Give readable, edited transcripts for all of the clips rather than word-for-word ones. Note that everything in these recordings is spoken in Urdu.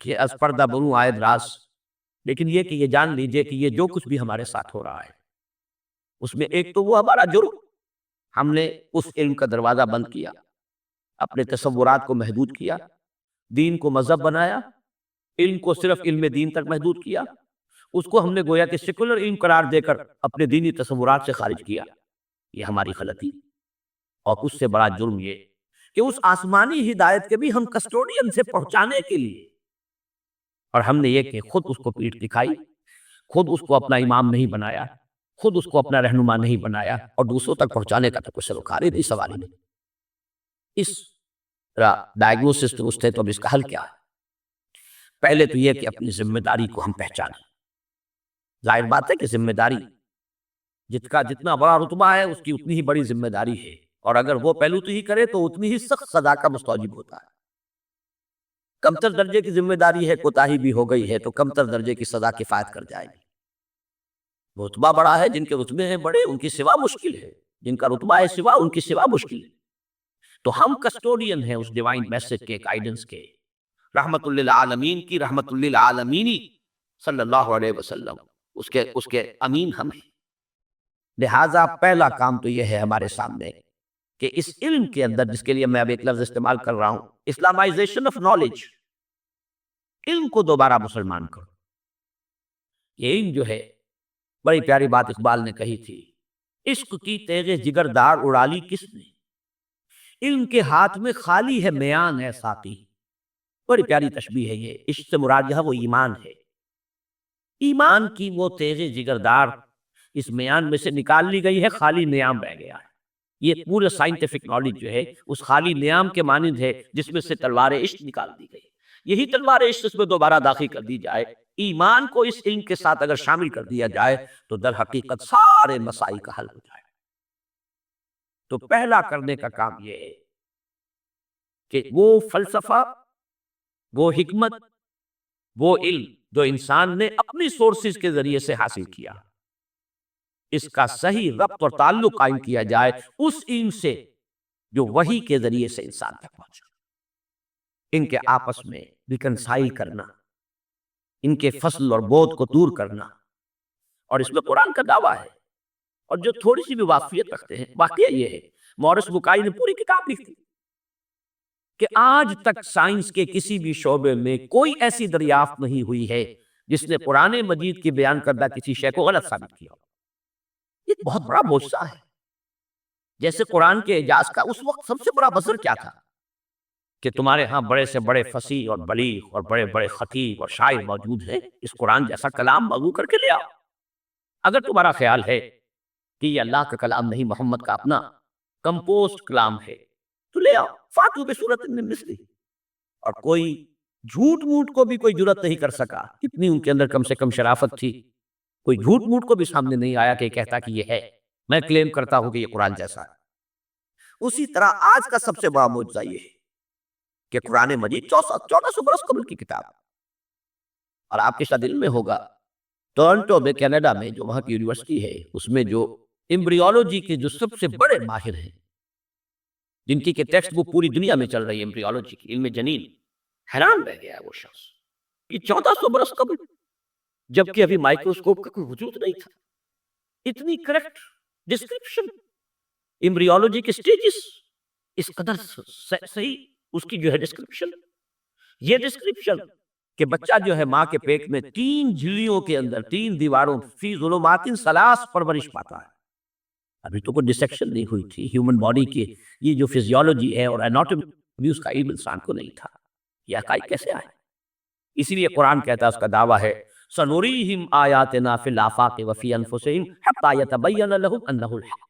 کہ از پردہ بروں آئے راز، لیکن یہ کہ یہ جان لیجئے کہ یہ جو کچھ بھی ہمارے ساتھ ہو رہا ہے اس میں ایک تو وہ ہمارا جرم، ہم نے اس علم کا دروازہ بند کیا، اپنے تصورات کو محدود کیا، دین کو مذہب بنایا، علم کو صرف علم دین تک محدود کیا، اس کو ہم نے گویا کہ سیکولر علم قرار دے کر اپنے دینی تصورات سے خارج کیا۔ یہ ہماری غلطی، اور اس سے بڑا جرم یہ کہ اس آسمانی ہدایت کے بھی ہم کسٹوڈین سے پہنچانے کے لیے، اور ہم نے یہ کہ خود اس کو پیٹھ دکھائی، خود اس کو اپنا امام نہیں بنایا، خود اس کو اپنا رہنما نہیں بنایا، اور دوسروں تک پہنچانے کا تو کوئی سروکار ہی نہیں، سوال ہی نہیں۔ اس ڈائگنوسس درست ہے تو اب اس کا حل کیا ہے؟ پہلے تو یہ کہ اپنی ذمہ داری کو ہم پہچانیں۔ ظاہر بات ہے کہ ذمہ داری جتنا بڑا رتبہ ہے اس کی اتنی ہی بڑی ذمہ داری ہے، اور اگر وہ پہلوتوہی کرے تو اتنی ہی سخت سزا کا مستوجب ہوتا ہے۔ کمتر درجے کی ذمہ داری ہے، کوتاہی بھی ہو گئی ہے تو کمتر درجے کی سزا کفایت کر جائے گی۔ رتبہ بڑا ہے، جن کے رتبے ہیں بڑے ان کی سوا مشکل ہے، جن کا رتبہ ہے سوا ان کی سوا مشکل ہے۔ تو ہم کسٹوڈین ہیں اس ڈیوائن میسج کے، گائیڈنس کے، رحمت للعالمین کی، رحمت للعالمینی صلی اللہ علیہ وسلم، اس کے امین ہم ہیں۔ لہٰذا پہلا کام تو یہ ہے ہمارے سامنے کہ اس علم کے اندر، جس کے لیے میں اب ایک لفظ استعمال کر رہا ہوں، اسلامائزیشن آف نالج، علم کو دوبارہ مسلمان کرو۔ یہ علم جو ہے، بڑی پیاری بات اقبال نے کہی تھی، عشق کی تیغ جگر دار اڑا لی کس نے، علم کے ہاتھ میں خالی ہے میان ہے ساقی۔ بڑی پیاری تشبیہ ہے یہ۔ عشق سے مراد جو ہے وہ ایمان ہے، ایمان کی وہ تیغ جگردار اس میان میں سے نکال لی گئی ہے، خالی نیام رہ گیا ہے۔ یہ پورے سائنٹیفک نالج جو ہے اس خالی نیام کے مانند ہے جس میں سے تلوار عشق نکال دی گئی۔ یہی تلوار عشق اس میں دوبارہ داخل کر دی جائے، ایمان کو اس علم کے ساتھ اگر شامل کر دیا جائے تو در حقیقت سارے مسائل کا حل ہو جائے۔ تو پہلا کرنے کا کام یہ ہے کہ وہ فلسفہ، وہ حکمت، وہ علم جو انسان نے اپنی سورسز کے ذریعے سے حاصل کیا، اس کا صحیح ربط اور تعلق قائم کیا جائے اس علم سے جو وحی کے ذریعے سے انسان تک پہنچا۔ ان کے آپس میں ریکنسائل کرنا، ان کے فصل اور بود کو دور کرنا، اور اس میں قرآن کا دعویٰ ہے۔ اور جو تھوڑی سی بھی واقفیت رکھتے ہیں، واقعہ یہ ہے مورس بکائی نے پوری کتاب لکھی کہ آج تک سائنس کے کسی بھی شعبے میں کوئی ایسی دریافت نہیں ہوئی ہے جس نے قرآن مجید کی بیان کردہ کسی شے کو غلط ثابت کیا۔ یہ بہت بڑا معجزہ ہے۔ جیسے قرآن کے اعجاز کا اس وقت سب سے بڑا بزر کیا تھا کہ تمہارے ہاں بڑے سے بڑے فصیح اور بلیغ اور بڑے بڑے خطیب اور شاعر موجود ہیں، اس قرآن جیسا کلام مغو کر کے لے آؤ۔ اگر تمہارا خیال ہے کہ یہ اللہ کا کلام نہیں، محمد کا اپنا کمپوزڈ کلام ہے، تو لے آؤ، فاتو بسورۃ من مثلہ۔ اور کوئی جھوٹ موٹ کو بھی کوئی جرت نہیں کر سکا، اتنی ان کے اندر کم سے کم شرافت تھی، کوئی جھوٹ موٹ کو بھی سامنے نہیں آیا کہ کہتا کہ یہ ہے، میں کلیم کرتا ہوں کہ یہ قرآن جیسا ہے۔ اسی طرح آج کا سب سے بڑا معجزہ یہ ہے کہ قرآن مجید 1400 برس قبل کی کتاب، اور آپ کے شاید علم میں ہوگا ٹورنٹو میں، کینیڈا میں، جو وہاں کی یونیورسٹی ہے، اس میں جو ایمبریولوجی کے جو سب سے بڑے ماہر ہیں، جن کی کہ ٹیکسٹ بک پوری دنیا میں چل رہی ہے ایمبریولوجی کی، علم جنین، حیران رہ گیا ہے وہ شخص کہ 1400 برس قبل، جبکہ ابھی مائکروسکوپ کا کوئی وجود نہیں تھا، اتنی کریکٹ ڈسکرپشن ایمبریولوجی کے سٹیجز، اس قدر صحیح اس کی جو ہے ڈسکرپشن، یہ ڈسکرپشن کہ بچہ جو ہے ماں کے پیٹ میں 3 جھلیوں کے اندر 3 دیواروں فی ظلمات ثلاث پرورش پاتا ہے۔ ابھی تو کوئی ڈسیکشن نہیں ہوئی تھی ہیومن باڈی کی، یہ جو فزیولوجی ہے اور اناٹومی، اس کا علم انسان کو نہیں تھا۔ یہ حقائق کیسے آئے؟ اسی لیے قرآن کہتا ہے، اس کا دعویٰ ہے سنوریہم آیاتنا فی الآفاق وفی انفسہم حتی یتبین لہم انہ الحق۔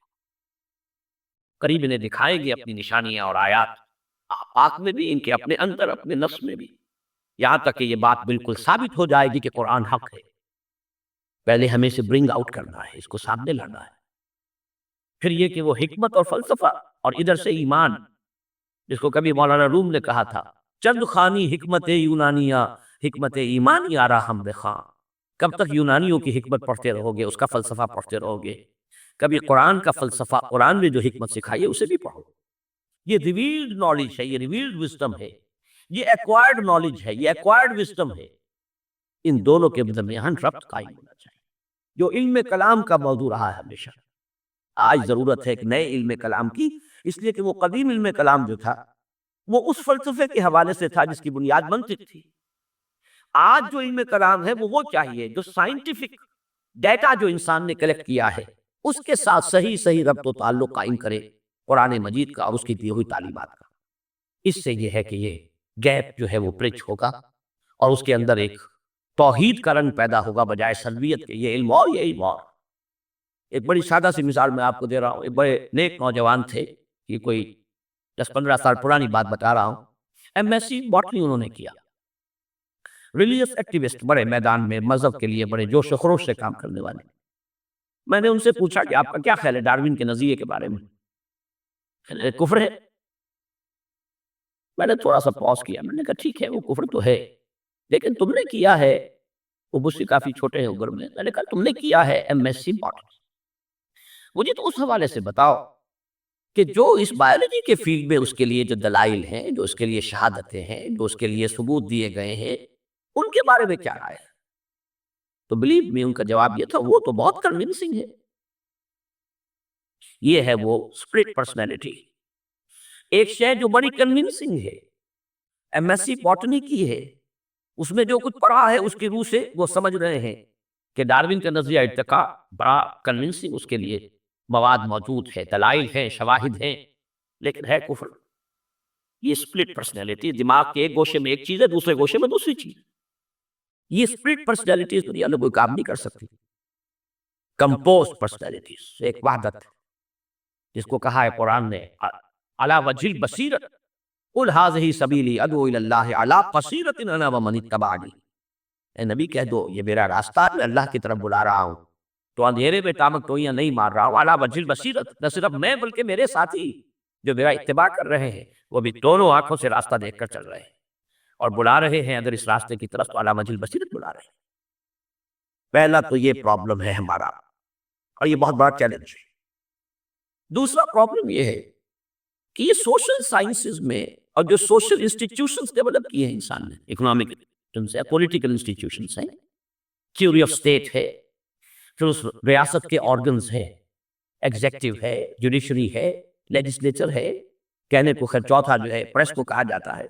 قریب انہیں دکھائیں گے اپنی نشانیاں اور آیات، آفاق میں بھی، ان کے اپنے اندر، اپنے نفس میں بھی، یہاں تک کہ یہ بات بالکل ثابت ہو جائے گی کہ قرآن حق ہے۔ پہلے ہمیں اسے برنگ آؤٹ کرنا ہے، اس کو سامنے لانا ہے۔ پھر یہ کہ وہ حکمت اور فلسفہ، اور ادھر سے ایمان، جس کو کبھی مولانا روم نے کہا تھا چند خانی حکمت یونانیہ، حکمت ایمانی آرا ہم بخواں۔ کب تک یونانیوں کی حکمت پڑھتے رہو گے، اس کا فلسفہ پڑھتے رہو گے؟ کبھی قرآن کا فلسفہ، قرآن میں جو حکمت سکھائی ہے اسے بھی پڑھو۔ یہ ریویلڈ نالج ہے، یہ ریویلڈ وزڈم ہے، یہ ایکوائرڈ نالج ہے، یہ ایکوائرڈ وزڈم ہے، ان دونوں کے درمیان ربط قائم ہونا چاہیے، جو علم کلام کا موضوع رہا ہے ہمیشہ۔ آج ضرورت ہے کہ نئے علم کلام کی، اس لیے کہ وہ قدیم علم کلام جو تھا وہ اس فلسفے کے حوالے سے تھا جس کی بنیاد منطق تھی۔ آج جو علم کلام ہے وہ چاہیے جو سائنٹیفک ڈیٹا جو انسان نے کلیکٹ کیا ہے اس کے ساتھ صحیح ربط و تعلق قائم کرے قرآن مجید کا اور اس کی دی ہوئی تعلیمات کا۔ اس سے یہ ہے کہ یہ گیپ جو ہے وہ برج ہوگا اور اس کے اندر ایک توحید کا رنگ پیدا ہوگا بجائے سلبیت کے، یہ علم اور یہ علم اور۔ ایک بڑی سادہ سی مثال میں آپ کو دے رہا ہوں، ایک بڑے نیک نوجوان تھے، یہ کوئی 10-15 سال پرانی بات بتا رہا ہوں، ایم ایس سی باٹنی انہوں نے کیا، ریلیجس ایکٹیوسٹ، بڑے میدان میں مذہب کے لیے بڑے جوش و خروش سے کام کرنے والے۔ میں نے ان سے پوچھا کہ آپ کا کیا خیال ہے ڈاروین کے نظریے کے بارے میں؟ کفر ہے۔ میں نے تھوڑا سا پاز کیا، میں نے کہا ٹھیک ہے وہ کفر تو ہے، لیکن تم نے کیا ہے، وہ مجھ سے کافی چھوٹے ہیں عمر میں نے کہا تم نے کیا ہے ایم ایس سی باٹنی، مجھے تو اس حوالے سے بتاؤ کہ جو اس بایولوجی کے فیلڈ میں اس کے لیے جو دلائل ہیں، جو اس کے لیے شہادتیں ہیں، جو اس کے لیے ثبوت دیے گئے ہیں، ان کے بارے میں کیا رائے ہے؟ تو بلیو میں ان کا جواب یہ تھا وہ تو بہت کنونسنگ ہے۔ یہ ہے وہ اسپرٹ پرسنالٹی، ایک شے جو بڑی کنونسنگ ہے، ایم ایس سی باٹنی کی ہے، اس میں جو کچھ پڑھا ہے اس کی روح سے وہ سمجھ رہے ہیں کہ ڈاروین کا نظریہ ارتقاء بڑا کنونسنگ، اس کے لیے مواد موجود ہے، دلائل ہیں، شواہد ہیں، لیکن ہے کفر۔ یہ اسپلٹ پرسنالٹی، دماغ کے ایک گوشے میں ایک چیز ہے، دوسرے گوشے میں دوسری چیز۔ یہ اسپلٹ پرسنالٹیز دنیا میں کوئی کام نہیں کر سکتی۔ کمپوزڈ پرسنالٹیز، ایک وحدت جس کو کہا ہے قرآن نے علی وجہ البصیرۃ قل ھذہ سبیلی ادعو الی اللہ علی بصیرۃ انا ومن اتبعنی، اے نبی کہہ دو یہ میرا راستہ ہے، میں اللہ کی طرف بلا رہا ہوں، تو اندھیرے میں ٹامک ٹوئیاں نہیں مار رہا ہوں، علی وجہ البصیرۃ، نہ صرف میں بلکہ میرے ساتھی جو میرا اتباع کر رہے ہیں وہ بھی دونوں آنکھوں سے راستہ دیکھ کر چل رہے ہیں اور بلا رہے ہیں اگر اس راستے کی طرف تو علی وجہ البصیرۃ بلا رہے ہیں۔ پہلا تو یہ پرابلم ہے ہمارا اور یہ بہت بڑا چیلنج ہے۔ دوسرا پرابلم یہ ہے کہ یہ سوشل سائنسز میں اور جو سوشل انسٹیٹیوشنز ڈیولپ کیے ہیں انسان نے، اکنامک انسٹیٹیوشنز ہیں، پولیٹیکل انسٹیٹیوشنز ہیں، تھیوری آف اسٹیٹ ہے، پھر اس ریاست کے آرگنز ہیں، ایگزیکٹو ہے، جوڈیشری ہے، لیجسلیچر ہے، کہنے کو خیر چوتھا جو ہے پریس کو کہا جاتا ہے،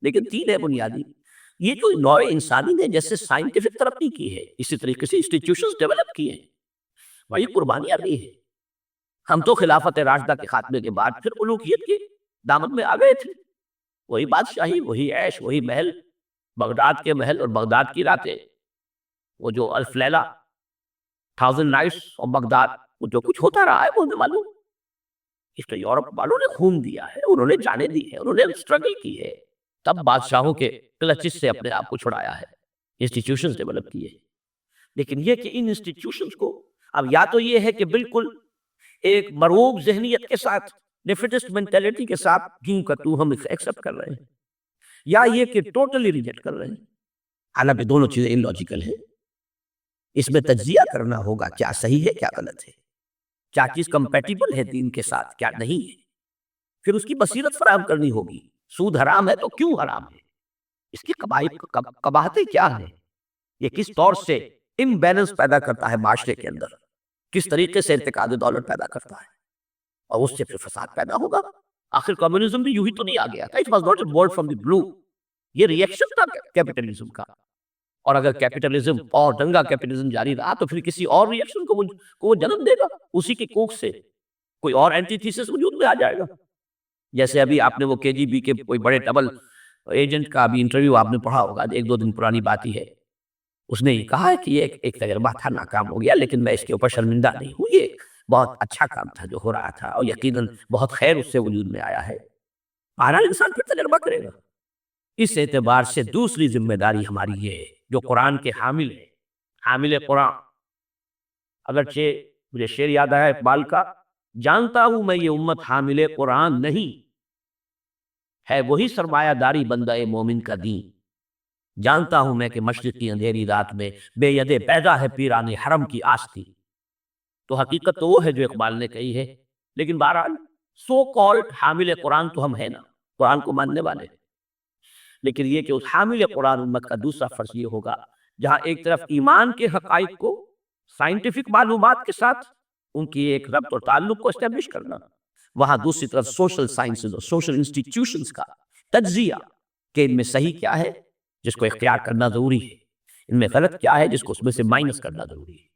لیکن تین ہے بنیادی۔ یہ جو نوع انسانی نے جیسے سائنٹیفک ترقی کی ہے اسی طریقے سے انسٹیٹیوشنز ڈیولپ کیے ہیں، اور یہ قربانیاں بھی ہیں۔ ہم تو خلافت راشدہ کے خاتمے کے بعد پھر الوہیت کی دامن میں آ گئے تھے، وہی بادشاہی، وہی عیش، وہی محل، بغداد کے محل اور بغداد کی راتیں، وہ جو الف لیلہ، 1000 نائٹس اور بغداد، وہ جو کچھ ہوتا رہا ہے وہ ہمیں معلوم۔ اس تو یورپ والوں نے خون دیا ہے، انہوں نے جانیں دی ہے، انہوں نے اسٹرگل کی ہے، تب بادشاہوں کے کلچز سے اپنے آپ کو چھڑایا ہے، انسٹیٹیوشنز ڈیولپ کیے۔ لیکن یہ کہ ان انسٹیٹیوشنز کو اب یا تو یہ ہے کہ بالکل ایک مرعوب ذہنیت کے ساتھ، ڈیفیٹسٹ مینٹیلٹی کے ساتھ کیوں کا تو ہم ایکسپٹ کر رہے ہیں، یا یہ کہ ٹوٹلی ریجیکٹ کر رہے ہیں۔ حالانکہ دونوں چیزیں انلاجیکل ہیں، اس میں تجزیہ کرنا ہوگا کیا صحیح ہے کیا غلط ہے، کیا چیز کمپیٹیبل ہے دین کے ساتھ کیا نہیں ہے، پھر اس کی بصیرت فراہم کرنی ہوگی۔ سود حرام ہے تو کیوں حرام ہے، اس کی قباحتیں کیا ہیں، یہ کس طور سے امبیلنس پیدا کرتا ہے معاشرے کے اندر، کس طریقے سے ارتکاد دولت پیدا کرتا ہے، اور اس سے پھر فساد پیدا ہوگا۔ آخر کمیونزم بھی یوں ہی تو نہیں آ گیا تھا، it was not born from the blue، یہ ریئیکشن تھا کیپٹلزم کا، اور اگر کیپٹلزم اور دنگا کیپٹلزم جاری رہا تو پھر کسی اور ریئیکشن کو وہ جنم دے گا، اسی کی کوکھ سے کوئی اور اینٹی تھیسس وجود میں آ جائے گا۔ جیسے ابھی آپ نے وہ کے جی بی کے کوئی بڑے ڈبل ایجنٹ کا ابھی انٹرویو آپ نے پڑھا ہوگا، 1-2 دن پرانی بات ہی ہے، اس نے یہ کہا ہے کہ یہ ایک تجربہ تھا، ناکام ہو گیا، لیکن میں اس کے اوپر شرمندہ نہیں ہوں، یہ بہت اچھا کام تھا جو ہو رہا تھا، اور یقیناً بہت خیر اس سے وجود میں آیا ہے۔ بہرحال انسان پھر تجربہ کرے گا۔ اس اعتبار سے دوسری ذمہ داری ہماری یہ ہے جو قرآن کے حامل ہے، حامل قرآن۔ اگرچہ مجھے شعر یاد آیا اقبال کا، جانتا ہوں میں یہ امت حامل قرآن نہیں ہے، وہی سرمایہ داری بندہ مومن کا دین، جانتا ہوں میں کہ مشرق کی اندھیری رات میں بے ید پیدا ہے پیران حرم کی آستی۔ تو حقیقت تو وہ ہے جو اقبال نے کہی ہے، لیکن بہرحال سو کالڈ حامل قرآن تو ہم ہیں نا، قرآن کو ماننے والے، لیکن یہ کہ اس حامل قرآن امت کا دوسرا فرض یہ ہوگا جہاں ایک طرف ایمان کے حقائق کو سائنٹیفک معلومات کے ساتھ ان کی ایک ربط اور تعلق کو اسٹیبلش کرنا، وہاں دوسری طرف سوشل سائنسز اور سوشل انسٹیٹیوشنز کا تجزیہ کہ ان میں صحیح کیا ہے جس کو اختیار کرنا ضروری ہے، ان میں غلط کیا ہے جس کو اس میں سے مائنس کرنا ضروری ہے۔